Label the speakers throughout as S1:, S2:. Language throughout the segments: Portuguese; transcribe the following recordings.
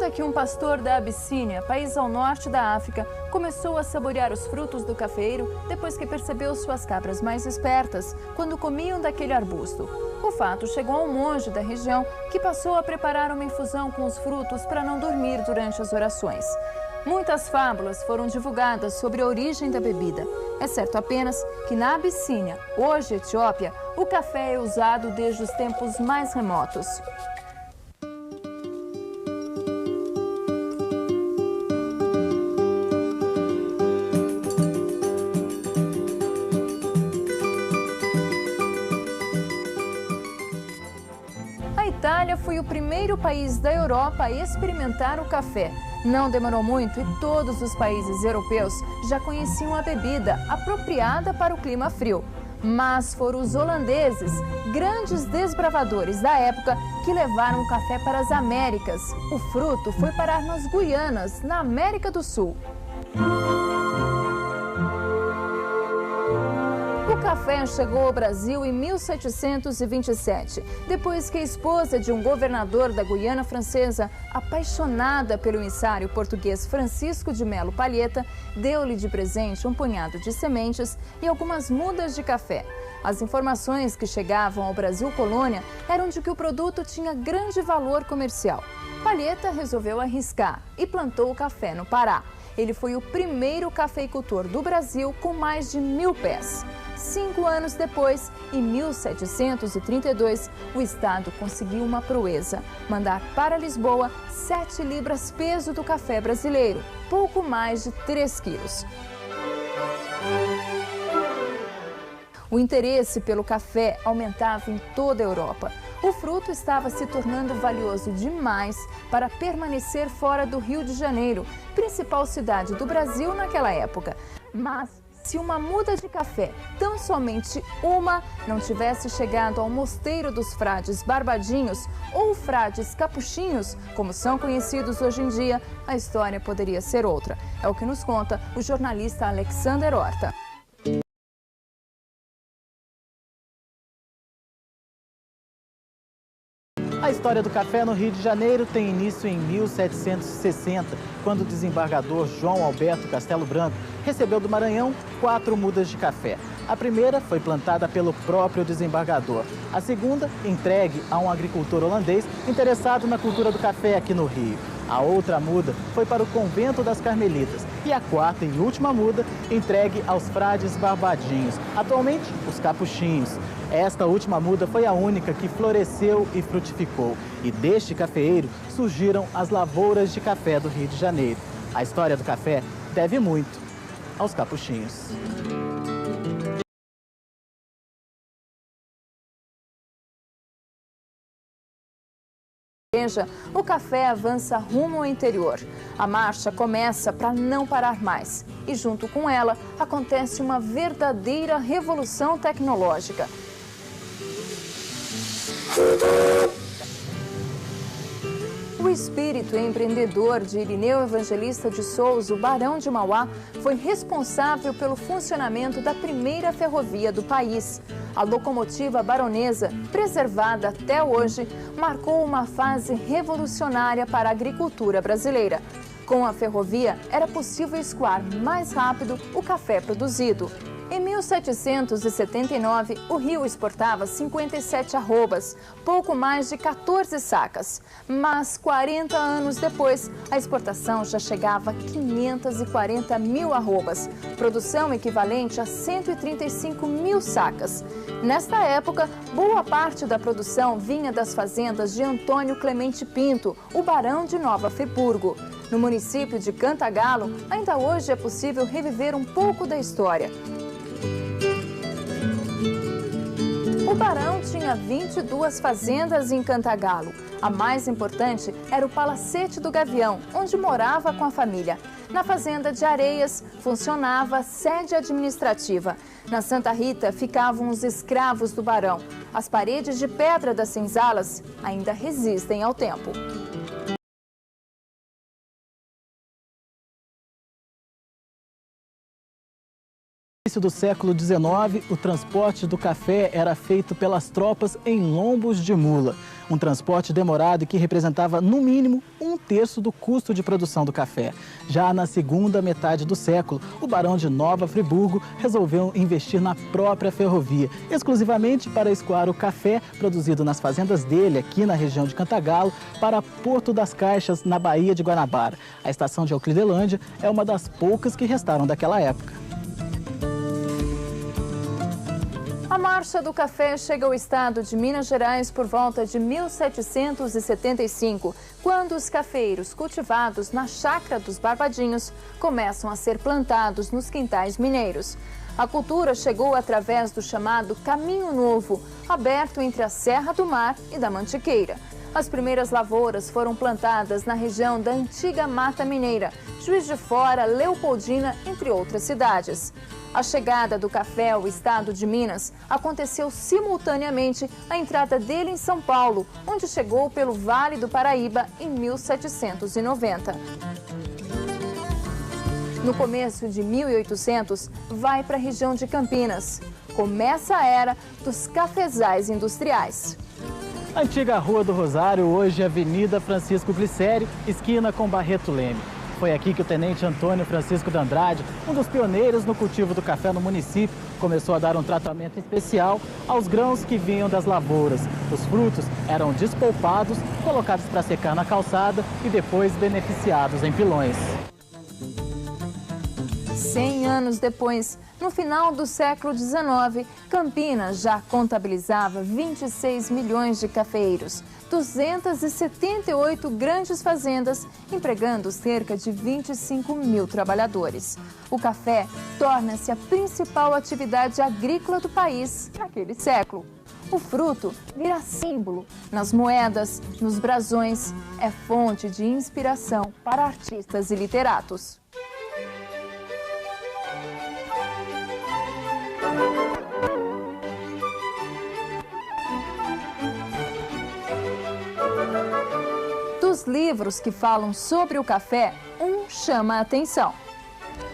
S1: lenda que um pastor da Abissínia, país ao norte da África, começou a saborear os frutos do cafeiro depois que percebeu suas cabras mais espertas quando comiam daquele arbusto. O fato chegou a um monge da região que passou a preparar uma infusão com os frutos para não dormir durante as orações. Muitas fábulas foram divulgadas sobre a origem da bebida. É certo apenas que na Abissínia, hoje Etiópia, o café é usado desde os tempos mais remotos. A Itália foi o primeiro país da Europa a experimentar o café. Não demorou muito e todos os países europeus já conheciam a bebida apropriada para o clima frio. Mas foram os holandeses, grandes desbravadores da época, que levaram o café para as Américas. O fruto foi parar nas Guianas, na América do Sul. O café chegou ao Brasil em 1727, depois que a esposa de um governador da Guiana Francesa, apaixonada pelo emissário português Francisco de Melo Palheta, deu-lhe de presente um punhado de sementes e algumas mudas de café. As informações que chegavam ao Brasil colônia eram de que o produto tinha grande valor comercial. Palheta resolveu arriscar e plantou o café no Pará. Ele foi o primeiro cafeicultor do Brasil com mais de 1000 pés. 5 anos depois, em 1732, o Estado conseguiu uma proeza: mandar para Lisboa 7 libras peso do café brasileiro, pouco mais de 3 quilos. O interesse pelo café aumentava em toda a Europa. O fruto estava se tornando valioso demais para permanecer fora do Rio de Janeiro, principal cidade do Brasil naquela época. Mas se uma muda de café, tão somente uma, não tivesse chegado ao mosteiro dos frades barbadinhos ou frades capuchinhos, como são conhecidos hoje em dia, a história poderia ser outra. É o que nos conta o jornalista Alexander Horta.
S2: A história do café no Rio de Janeiro tem início em 1760, quando o desembargador João Alberto Castelo Branco recebeu do Maranhão 4 mudas de café. A primeira foi plantada pelo próprio desembargador. A segunda, entregue a um agricultor holandês interessado na cultura do café aqui no Rio. A outra muda foi para o convento das Carmelitas. E a quarta e última muda, entregue aos frades barbadinhos, atualmente os capuchinhos. Esta última muda foi a única que floresceu e frutificou. E deste cafeeiro surgiram as lavouras de café do Rio de Janeiro. A história do café deve muito aos capuchinhos.
S1: O café avança rumo ao interior. A marcha começa para não parar mais. E junto com ela, acontece uma verdadeira revolução tecnológica. O espírito empreendedor de Irineu Evangelista de Souza, o Barão de Mauá, foi responsável pelo funcionamento da primeira ferrovia do país. A locomotiva baronesa, preservada até hoje, marcou uma fase revolucionária para a agricultura brasileira. Com a ferrovia, era possível escoar mais rápido o café produzido. Em 1779, o Rio exportava 57 arrobas, pouco mais de 14 sacas. Mas 40 anos depois, a exportação já chegava a 540 mil arrobas, produção equivalente a 135 mil sacas. Nesta época, boa parte da produção vinha das fazendas de Antônio Clemente Pinto, o barão de Nova Friburgo. No município de Cantagalo, ainda hoje é possível reviver um pouco da história. O barão tinha 22 fazendas em Cantagalo. A mais importante era o Palacete do Gavião, onde morava com a família. Na fazenda de Areias, funcionava a sede administrativa. Na Santa Rita, ficavam os escravos do barão. As paredes de pedra das senzalas ainda resistem ao tempo.
S2: No início do século XIX, o transporte do café era feito pelas tropas em lombos de mula. um transporte demorado e que representava, no mínimo, 1/3 do custo de produção do café. Já na segunda metade do século, o barão de Nova Friburgo resolveu investir na própria ferrovia, exclusivamente para escoar o café produzido nas fazendas dele, aqui na região de Cantagalo, para Porto das Caixas, na Baía de Guanabara. A estação de Euclidelândia é uma das poucas que restaram daquela época.
S1: A Marcha do Café chega ao estado de Minas Gerais por volta de 1775, quando os cafeiros cultivados na Chácara dos Barbadinhos começam a ser plantados nos quintais mineiros. A cultura chegou através do chamado Caminho Novo, aberto entre a Serra do Mar e da Mantiqueira. As primeiras lavouras foram plantadas na região da antiga Mata Mineira, Juiz de Fora, Leopoldina, entre outras cidades. A chegada do café ao estado de Minas aconteceu simultaneamente à entrada dele em São Paulo, onde chegou pelo Vale do Paraíba em 1790. No começo de 1800, vai para a região de Campinas. Começa a era dos cafezais industriais.
S2: A antiga Rua do Rosário, hoje Avenida Francisco Glicério, esquina com Barreto Leme. Foi aqui que o tenente Antônio Francisco de Andrade, um dos pioneiros no cultivo do café no município, começou a dar um tratamento especial aos grãos que vinham das lavouras. Os frutos eram despolpados, colocados para secar na calçada e depois beneficiados em pilões.
S1: 100 anos depois, no final do século XIX, Campinas já contabilizava 26 milhões de cafeeiros, 278 grandes fazendas, empregando cerca de 25 mil trabalhadores. O café torna-se a principal atividade agrícola do país naquele século. O fruto vira símbolo nas moedas, nos brasões, é fonte de inspiração para artistas e literatos. Dos livros que falam sobre o café, um chama a atenção.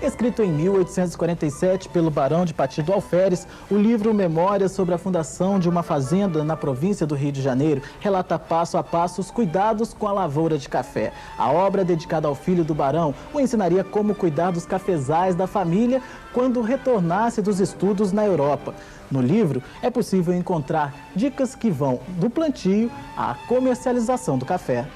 S2: Escrito em 1847 pelo barão de Pati do Alferes, o livro Memórias sobre a fundação de uma fazenda na província do Rio de Janeiro relata passo a passo os cuidados com a lavoura de café. A obra, dedicada ao filho do barão, o ensinaria como cuidar dos cafezais da família quando retornasse dos estudos na Europa. No livro, é possível encontrar dicas que vão do plantio à comercialização do café.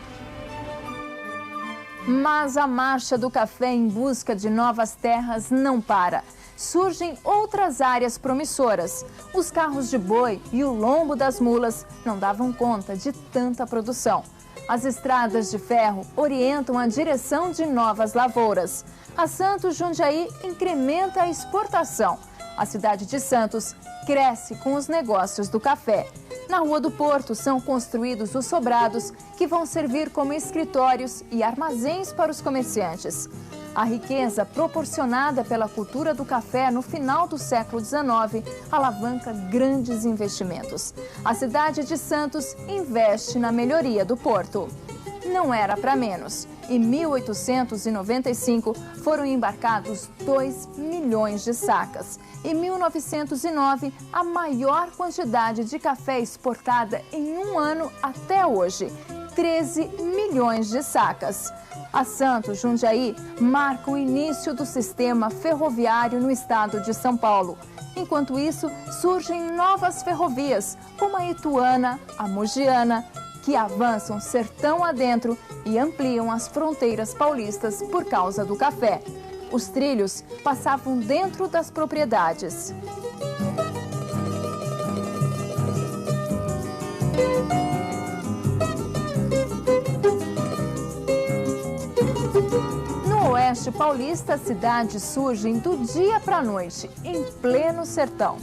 S1: Mas a marcha do café em busca de novas terras não para. Surgem outras áreas promissoras. Os carros de boi e o lombo das mulas não davam conta de tanta produção. As estradas de ferro orientam a direção de novas lavouras. A Santos Jundiaí incrementa a exportação. A cidade de Santos cresce com os negócios do café. Na Rua do Porto são construídos os sobrados que vão servir como escritórios e armazéns para os comerciantes. A riqueza proporcionada pela cultura do café no final do século XIX alavanca grandes investimentos. A cidade de Santos investe na melhoria do porto. Não era para menos. Em 1895, foram embarcados 2 milhões de sacas. Em 1909, a maior quantidade de café exportada em um ano até hoje, 13 milhões de sacas. A Santos Jundiaí marca o início do sistema ferroviário no estado de São Paulo. Enquanto isso, surgem novas ferrovias, como a Ituana, a Mogiana, que avançam sertão adentro e ampliam as fronteiras paulistas por causa do café. Os trilhos passavam dentro das propriedades. No oeste paulista, as cidades surgem do dia para a noite, em pleno sertão.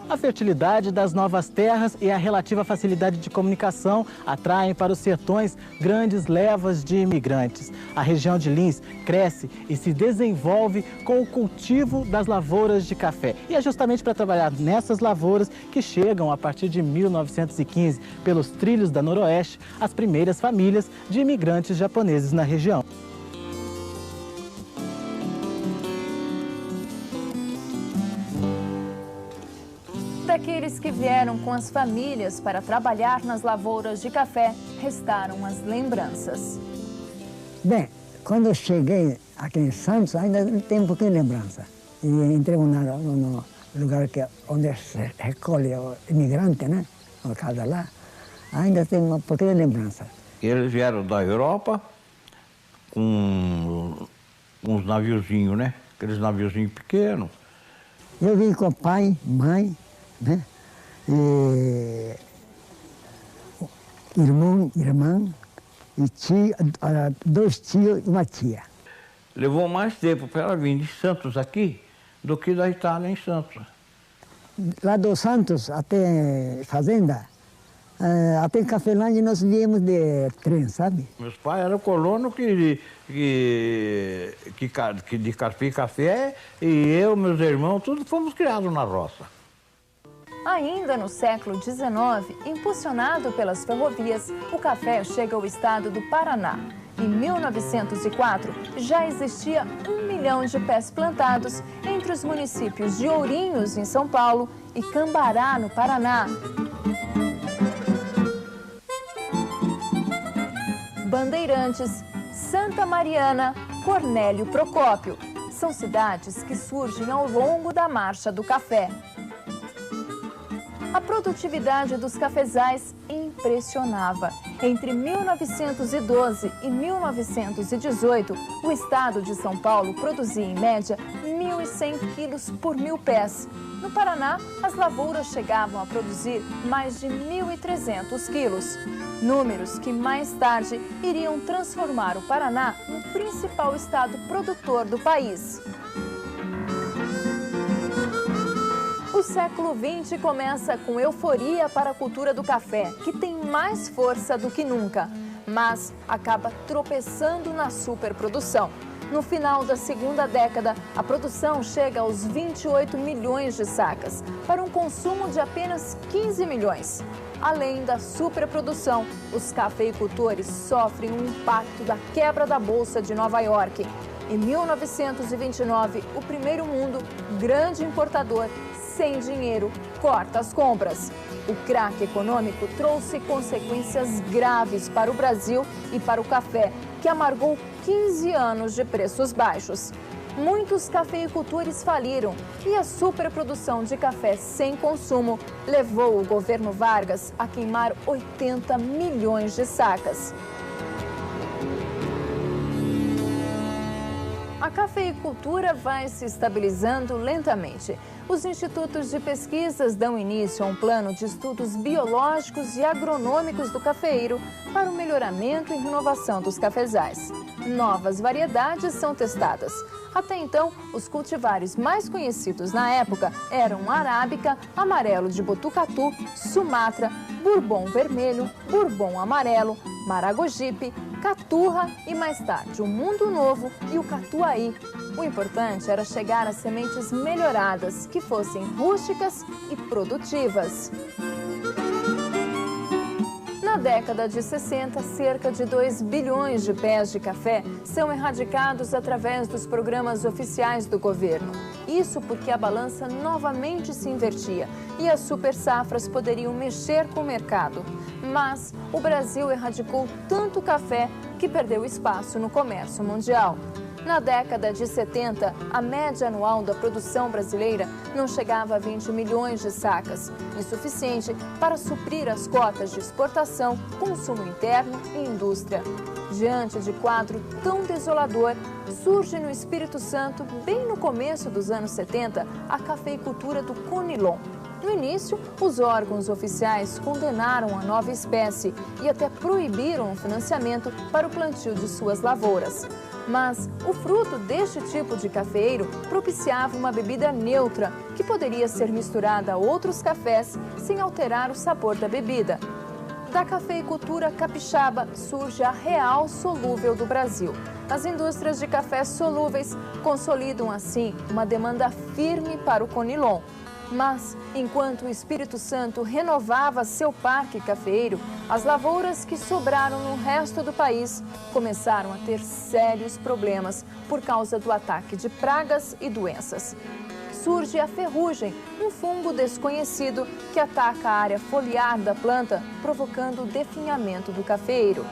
S2: A fertilidade das novas terras e a relativa facilidade de comunicação atraem para os sertões grandes levas de imigrantes. A região de Lins cresce e se desenvolve com o cultivo das lavouras de café. E é justamente para trabalhar nessas lavouras que chegam, a partir de 1915, pelos trilhos da Noroeste, as primeiras famílias de imigrantes japoneses na região.
S1: Daqueles que vieram com as famílias para trabalhar nas lavouras de café, restaram as lembranças.
S3: Bem, quando eu cheguei aqui em Santos, ainda tem um pouquinho de lembrança. E entrei no lugar onde se recolhe o imigrante, né? Na casa lá, ainda tem uma pouquinho de lembrança.
S4: Eles vieram da Europa com uns naviozinhos, né? Aqueles naviozinhos pequenos.
S3: Eu vim com pai, mãe, né? E irmão, irmã, e tio, 2 tios e uma tia.
S4: Levou mais tempo para ela vir de Santos aqui do que da Itália em Santos.
S3: Lá do Santos até Fazenda, até Cafelândia nós viemos de trem, sabe?
S4: Meus pais eram colonos de carpir café e eu, meus irmãos, tudo fomos criados na roça.
S1: Ainda no século XIX, impulsionado pelas ferrovias, o café chega ao estado do Paraná. Em 1904, já existia 1 milhão de pés plantados entre os municípios de Ourinhos, em São Paulo, e Cambará, no Paraná. Bandeirantes, Santa Mariana, Cornélio Procópio. São cidades que surgem ao longo da Marcha do Café. A produtividade dos cafezais impressionava. Entre 1912 e 1918, o estado de São Paulo produzia, em média, 1.100 quilos por 1.000 pés. No Paraná, as lavouras chegavam a produzir mais de 1.300 quilos. Números que mais tarde iriam transformar o Paraná no principal estado produtor do país. O século XX começa com euforia para a cultura do café, que tem mais força do que nunca, mas acaba tropeçando na superprodução. No final da segunda década, a produção chega aos 28 milhões de sacas, para um consumo de apenas 15 milhões. Além da superprodução, os cafeicultores sofrem um impacto da quebra da Bolsa de Nova York. Em 1929, o primeiro mundo, grande importador, sem dinheiro, corta as compras. O craque econômico trouxe consequências graves para o Brasil e para o café, que amargou 15 anos de preços baixos. Muitos cafeicultores faliram e a superprodução de café sem consumo levou o governo Vargas a queimar 80 milhões de sacas. A cafeicultura vai se estabilizando lentamente. Os institutos de pesquisas dão início a um plano de estudos biológicos e agronômicos do cafeeiro para o melhoramento e renovação dos cafezais. Novas variedades são testadas. Até então, os cultivares mais conhecidos na época eram arábica, amarelo de Botucatu, Sumatra, bourbon vermelho, bourbon amarelo, maragogipe, caturra e, mais tarde, o mundo novo e o catuaí. O importante era chegar a sementes melhoradas, que fossem rústicas e produtivas. Na década de 60, cerca de 2 bilhões de pés de café são erradicados através dos programas oficiais do governo. Isso porque a balança novamente se invertia e as super safras poderiam mexer com o mercado. Mas o Brasil erradicou tanto café que perdeu espaço no comércio mundial. Na década de 70, a média anual da produção brasileira não chegava a 20 milhões de sacas, insuficiente para suprir as cotas de exportação, consumo interno e indústria. Diante de quadro tão desolador, surge no Espírito Santo, bem no começo dos anos 70, a cafeicultura do Conilon. No início, os órgãos oficiais condenaram a nova espécie e até proibiram o financiamento para o plantio de suas lavouras. Mas o fruto deste tipo de cafeeiro propiciava uma bebida neutra, que poderia ser misturada a outros cafés sem alterar o sabor da bebida. Da cafeicultura capixaba surge a Real Solúvel do Brasil. As indústrias de cafés solúveis consolidam assim uma demanda firme para o Conilon. Mas, enquanto o Espírito Santo renovava seu parque cafeeiro, as lavouras que sobraram no resto do país começaram a ter sérios problemas por causa do ataque de pragas e doenças. surge a ferrugem, um fungo desconhecido que ataca a área foliar da planta, provocando o definhamento do cafeeiro.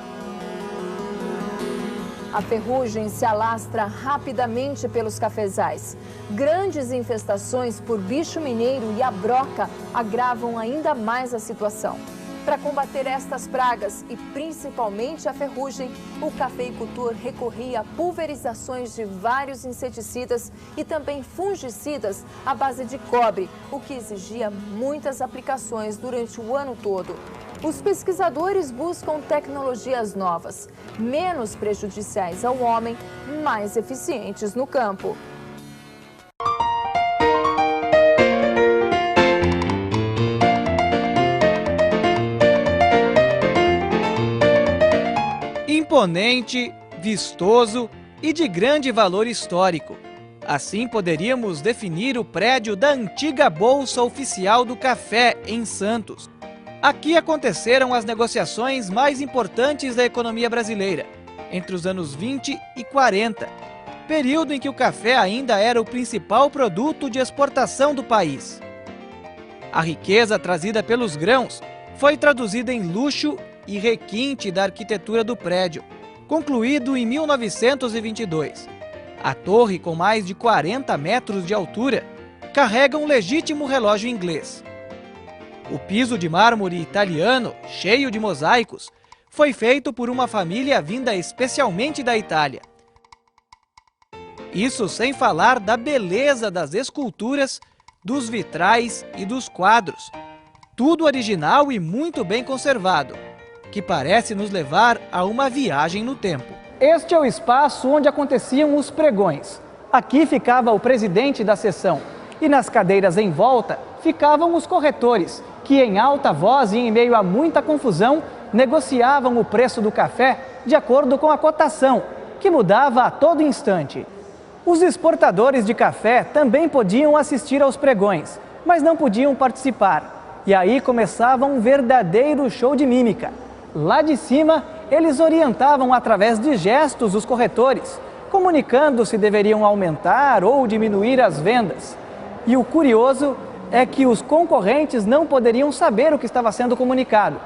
S1: A ferrugem se alastra rapidamente pelos cafezais. Grandes infestações por bicho mineiro e a broca agravam ainda mais a situação. Para combater estas pragas e principalmente a ferrugem, o cafeicultor recorria a pulverizações de vários inseticidas e também fungicidas à base de cobre, o que exigia muitas aplicações durante o ano todo. Os pesquisadores buscam tecnologias novas, menos prejudiciais ao homem, mais eficientes no campo.
S5: Imponente, vistoso e de grande valor histórico. Assim poderíamos definir o prédio da antiga Bolsa Oficial do Café, em Santos. Aqui aconteceram as negociações mais importantes da economia brasileira, entre os anos 20 e 40, período em que o café ainda era o principal produto de exportação do país. A riqueza trazida pelos grãos foi traduzida em luxo e requinte da arquitetura do prédio, concluído em 1922. A torre, com mais de 40 metros de altura, carrega um legítimo relógio inglês. O piso de mármore italiano, cheio de mosaicos, foi feito por uma família vinda especialmente da Itália. Isso sem falar da beleza das esculturas, dos vitrais e dos quadros. Tudo original e muito bem conservado, que parece nos levar a uma viagem no tempo.
S6: Este é o espaço onde aconteciam os pregões. Aqui ficava o presidente da sessão e nas cadeiras em volta ficavam os corretores, que em alta voz e em meio a muita confusão negociavam o preço do café de acordo com a cotação, que mudava a todo instante. Os exportadores de café também podiam assistir aos pregões, mas não podiam participar. E aí começava um verdadeiro show de mímica. Lá de cima, eles orientavam através de gestos os corretores, comunicando se deveriam aumentar ou diminuir as vendas. E o curioso é que os concorrentes não poderiam saber o que estava sendo comunicado.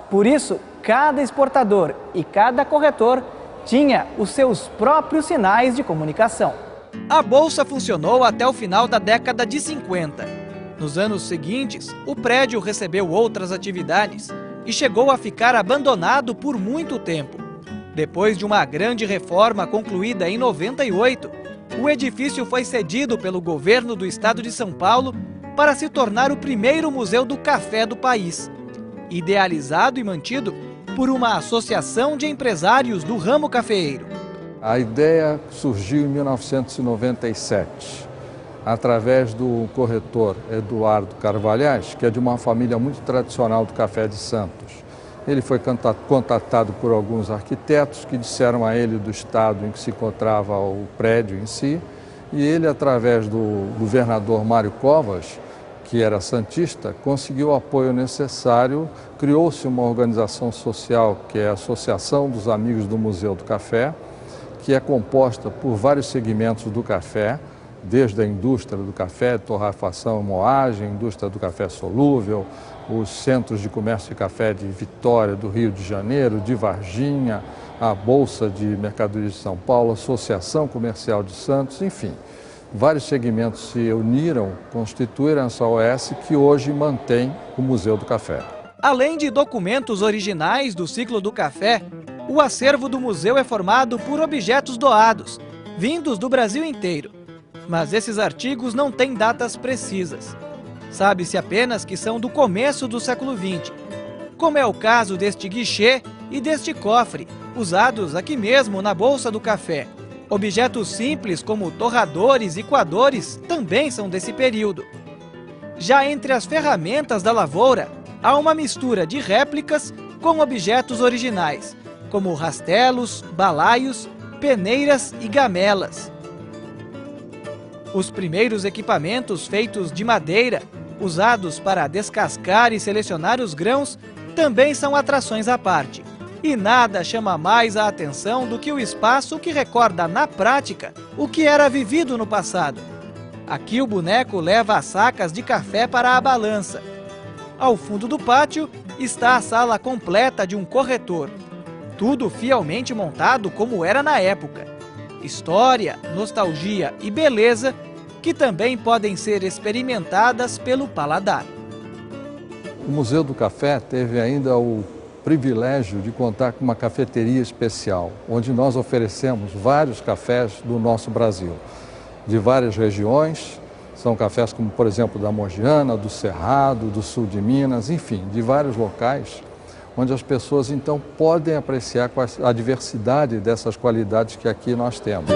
S6: Por isso, cada exportador e cada corretor tinha os seus próprios sinais de comunicação.
S5: A bolsa funcionou até o final da década de 50. Nos anos seguintes, o prédio recebeu outras atividades e chegou a ficar abandonado por muito tempo. Depois de uma grande reforma concluída em 98, o edifício foi cedido pelo governo do estado de São Paulo para se tornar o primeiro museu do café do país, idealizado e mantido por uma associação de empresários do ramo cafeeiro.
S7: A ideia surgiu em 1997, através do corretor Eduardo Carvalhais, que é de uma família muito tradicional do café de Santos. Ele foi contatado por alguns arquitetos que disseram a ele do estado em que se encontrava o prédio em si, e ele, através do governador Mário Covas, que era santista, conseguiu o apoio necessário, criou-se uma organização social, que é a Associação dos Amigos do Museu do Café, que é composta por vários segmentos do café, desde a indústria do café, torrefação e moagem, indústria do café solúvel, os centros de comércio de café de Vitória, do Rio de Janeiro, de Varginha, a Bolsa de Mercadorias de São Paulo, a Associação Comercial de Santos, enfim. Vários segmentos se uniram, constituíram essa OS que hoje mantém o Museu do Café.
S5: Além de documentos originais do ciclo do café, o acervo do museu é formado por objetos doados, vindos do Brasil inteiro. Mas esses artigos não têm datas precisas. Sabe-se apenas que são do começo do século XX, como é o caso deste guichê e deste cofre, usados aqui mesmo na Bolsa do Café. Objetos simples como torradores e coadores também são desse período. Já entre as ferramentas da lavoura, há uma mistura de réplicas com objetos originais, como rastelos, balaios, peneiras e gamelas. Os primeiros equipamentos feitos de madeira, usados para descascar e selecionar os grãos, também são atrações à parte. E nada chama mais a atenção do que o espaço que recorda na prática o que era vivido no passado. Aqui o boneco leva as sacas de café para a balança. Ao fundo do pátio está a sala completa de um corretor. Tudo fielmente montado como era na época. História, nostalgia e beleza que também podem ser experimentadas pelo paladar.
S7: O Museu do Café teve ainda o privilégio de contar com uma cafeteria especial, onde nós oferecemos vários cafés do nosso Brasil, de várias regiões. São cafés como, por exemplo, da Mogiana, do Cerrado, do sul de Minas, enfim, de vários locais, onde as pessoas então podem apreciar a diversidade dessas qualidades que aqui nós temos.